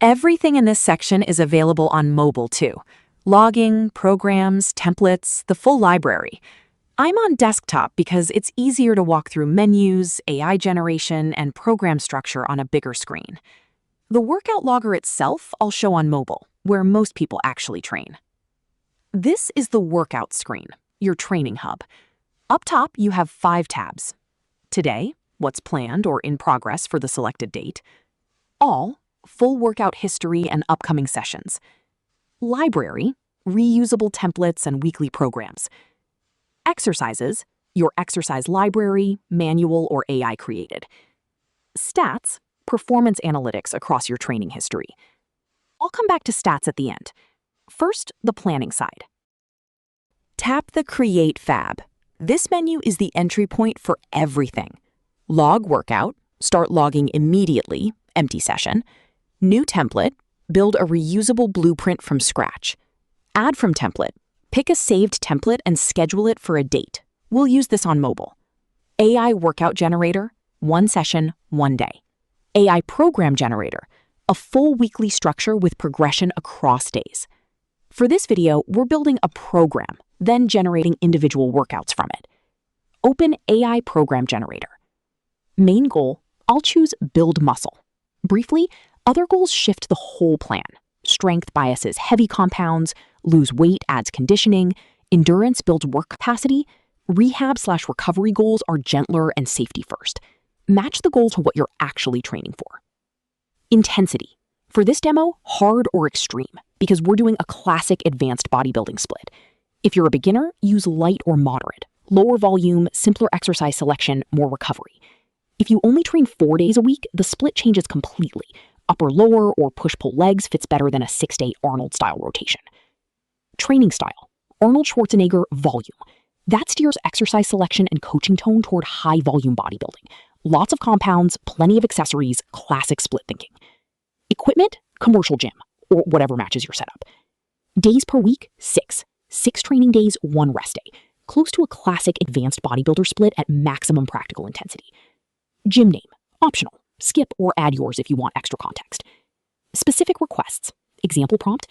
Everything in this section is available on mobile too. Logging, programs, templates, the full library. I'm on desktop because it's easier to walk through menus, AI generation, and program structure on a bigger screen. The workout logger itself I'll show on mobile, where most people actually train. This is the workout screen, your training hub. Up top, you have 5 tabs. Today, what's planned or in progress for the selected date. All, full workout history and upcoming sessions. Library, reusable templates and weekly programs. Exercises, your exercise library, manual or AI created. Stats, performance analytics across your training history. I'll come back to stats at the end. First, the planning side. Tap the Create tab. This menu is the entry point for everything. Log workout, start logging immediately, empty session. New template, build a reusable blueprint from scratch. Add from template, pick a saved template and schedule it for a date. We'll use this on mobile. AI workout generator, 1 session, 1 day. AI program generator, a full weekly structure with progression across days. For this video, we're building a program, then generating individual workouts from it. Open AI program generator. Main goal, I'll choose build muscle. Briefly, other goals shift the whole plan. Strength biases heavy compounds, lose weight adds conditioning, endurance builds work capacity, rehab/recovery goals are gentler and safety first. Match the goal to what you're actually training for. Intensity. For this demo, hard or extreme, because we're doing a classic advanced bodybuilding split. If you're a beginner, use light or moderate, lower volume, simpler exercise selection, more recovery. If you only train 4 days a week, the split changes completely. Upper-lower or push-pull legs fits better than a 6-day Arnold-style rotation. Training style. Arnold Schwarzenegger volume. That steers exercise selection and coaching tone toward high-volume bodybuilding. Lots of compounds, plenty of accessories, classic split thinking. Equipment, commercial gym, or whatever matches your setup. Days per week, 6. 6 training days, 1 rest day. Close to a classic advanced bodybuilder split at maximum practical intensity. Gym name, optional. Skip or add yours if you want extra context. Specific requests. Example prompt,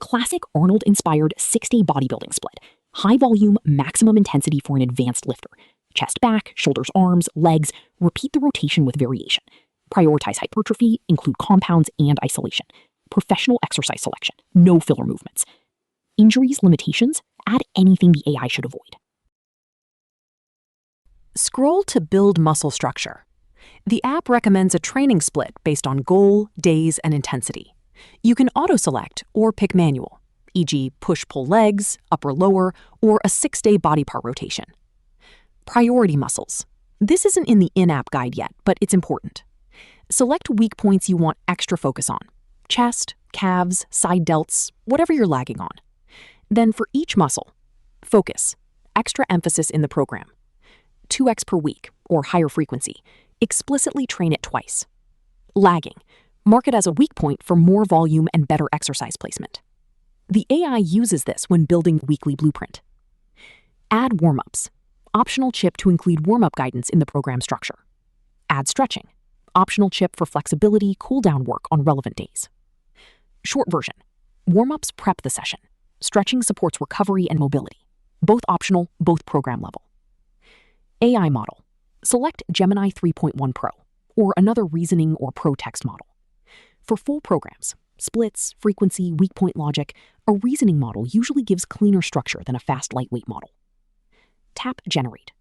classic Arnold-inspired 6-day bodybuilding split. High volume, maximum intensity for an advanced lifter. Chest back, shoulders, arms, legs. Repeat the rotation with variation. Prioritize hypertrophy, include compounds and isolation. Professional exercise selection, no filler movements. Injuries, limitations, add anything the AI should avoid. Scroll to build muscle structure. The app recommends a training split based on goal, days, and intensity. You can auto-select or pick manual, e.g. push-pull legs, upper-lower, or a 6-day body part rotation. Priority muscles. This isn't in the in-app guide yet, but it's important. Select weak points you want extra focus on. Chest, calves, side delts, whatever you're lagging on. Then for each muscle, focus, extra emphasis in the program. 2x per week, or higher frequency. Explicitly train it twice. Lagging. Mark it as a weak point for more volume and better exercise placement. The AI uses this when building weekly blueprint. Add warm-ups. Optional chip to include warm-up guidance in the program structure. Add stretching. Optional chip for flexibility, cool-down work on relevant days. Short version. Warm-ups prep the session. Stretching supports recovery and mobility. Both optional, both program level. AI model. Select Gemini 3.1 Pro, or another reasoning or pro text model. For full programs, splits, frequency, weak point logic, a reasoning model usually gives cleaner structure than a fast, lightweight model. Tap Generate.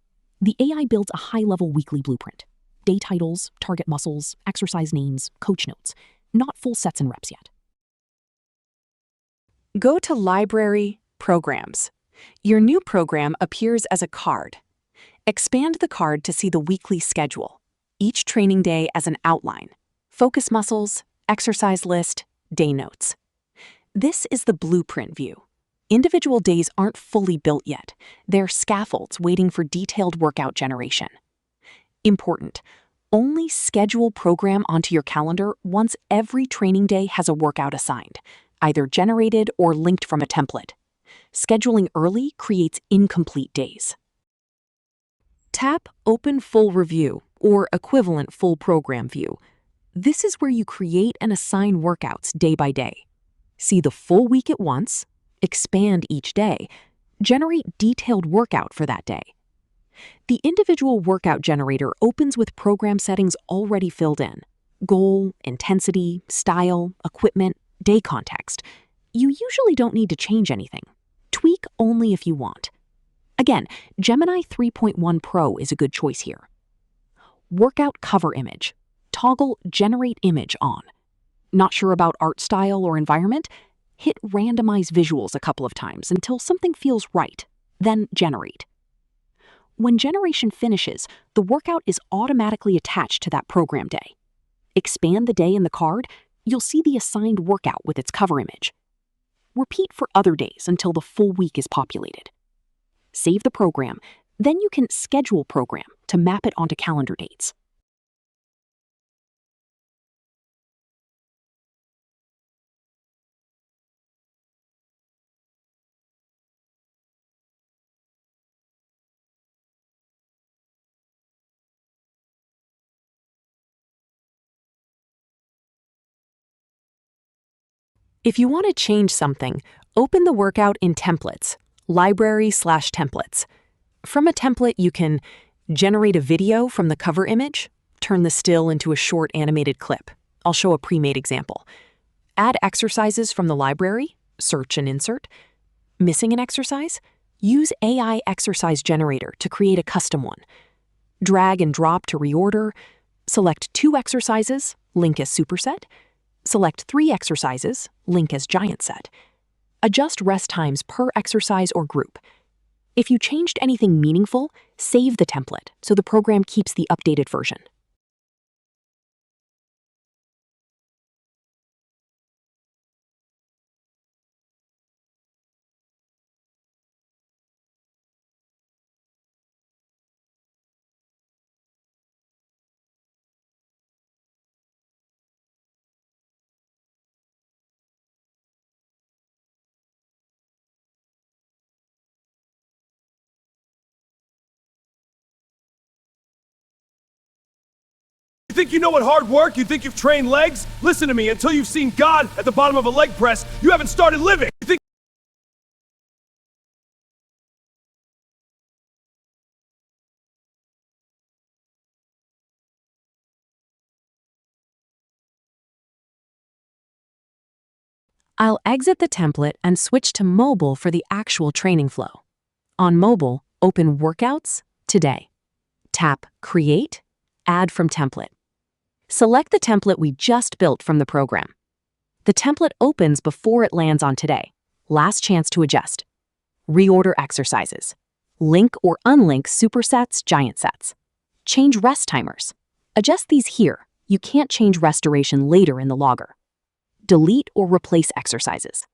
The AI builds a high-level weekly blueprint. Day titles, target muscles, exercise names, coach notes. Not full sets and reps yet. Go to Library, Programs. Your new program appears as a card. Expand the card to see the weekly schedule, each training day as an outline, focus muscles, exercise list, day notes. This is the blueprint view. Individual days aren't fully built yet. They're scaffolds waiting for detailed workout generation. Important, only schedule program onto your calendar once every training day has a workout assigned, either generated or linked from a template. Scheduling early creates incomplete days. Tap Open Full Review or equivalent full program view. This is where you create and assign workouts day by day. See the full week at once, expand each day, generate detailed workout for that day. The individual workout generator opens with program settings already filled in: goal, intensity, style, equipment, day context. You usually don't need to change anything. Tweak only if you want. Again, Gemini 3.1 Pro is a good choice here. Workout cover image. Toggle Generate Image on. Not sure about art style or environment? Hit Randomize Visuals a couple of times until something feels right, then Generate. When generation finishes, the workout is automatically attached to that program day. Expand the day in the card, you'll see the assigned workout with its cover image. Repeat for other days until the full week is populated. Save the program, then you can Schedule Program to map it onto calendar dates. If you want to change something, open the workout in Templates, Library/Templates. From a template, you can generate a video from the cover image, turn the still into a short animated clip. I'll show a pre-made example. Add exercises from the library, search and insert. Missing an exercise? Use AI Exercise Generator to create a custom one. Drag and drop to reorder. Select 2 exercises, link as superset. Select 3 exercises, link as giant set. Adjust rest times per exercise or group. If you changed anything meaningful, save the template so the program keeps the updated version. You think you know what hard work? You think you've trained legs? Listen to me, until you've seen God at the bottom of a leg press, you haven't started living. You think I'll exit the template and switch to mobile for the actual training flow. On mobile, open Workouts, Today. Tap Create, Add from Template. Select the template we just built from the program. The template opens before it lands on Today. Last chance to adjust. Reorder exercises. Link or unlink supersets, giant sets. Change rest timers. Adjust these here. You can't change rest duration later in the logger. Delete or replace exercises.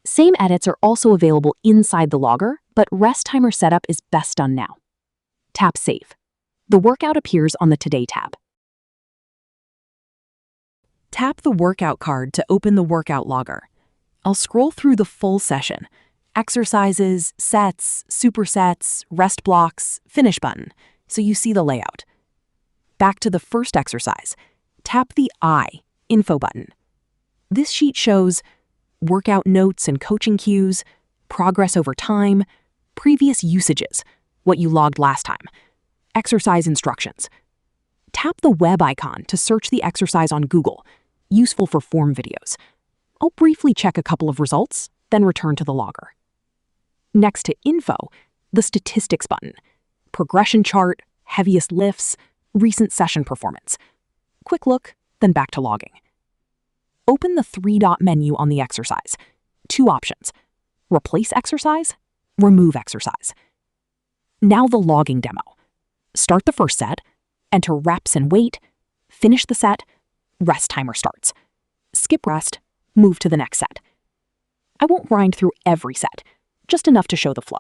Same edits are also available inside the logger, but rest timer setup is best done now. Tap Save. The workout appears on the Today tab. Tap the workout card to open the workout logger. I'll scroll through the full session. Exercises, sets, supersets, rest blocks, finish button, so you see the layout. Back to the first exercise. Tap the I, info button. This sheet shows workout notes and coaching cues, progress over time, previous usages, what you logged last time, exercise instructions. Tap the web icon to search the exercise on Google, useful for form videos. I'll briefly check a couple of results, then return to the logger. Next to Info, the Statistics button, progression chart, heaviest lifts, recent session performance. Quick look, then back to logging. Open the 3-dot menu on the exercise. 2 options: replace exercise, remove exercise. Now the logging demo. Start the first set, enter reps and weight, finish the set, rest timer starts. Skip rest, move to the next set. I won't grind through every set, just enough to show the flow.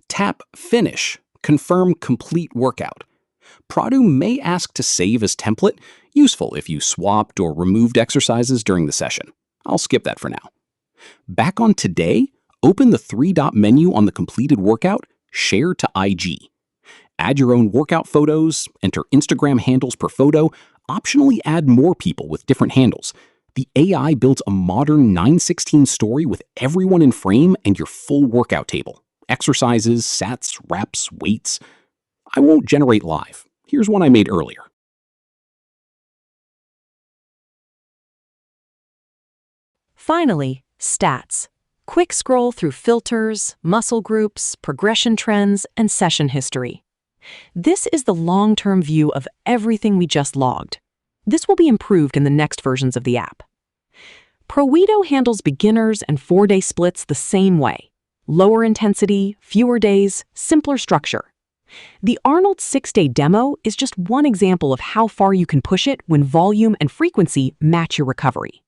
Tap Finish, confirm complete workout. PRODU may ask to save as template, useful if you swapped or removed exercises during the session. I'll skip that for now. Back on Today, open the three-dot menu on the completed workout, Share to IG. Add your own workout photos, enter Instagram handles per photo, optionally add more people with different handles. The AI builds a modern 9:16 story with everyone in frame and your full workout table. Exercises, sets, reps, weights. I won't generate live. Here's one I made earlier. Finally, stats. Quick scroll through filters, muscle groups, progression trends, and session history. This is the long-term view of everything we just logged. This will be improved in the next versions of the app. PRODU handles beginners and 4-day splits the same way. Lower intensity, fewer days, simpler structure. The Arnold 6-day demo is just one example of how far you can push it when volume and frequency match your recovery.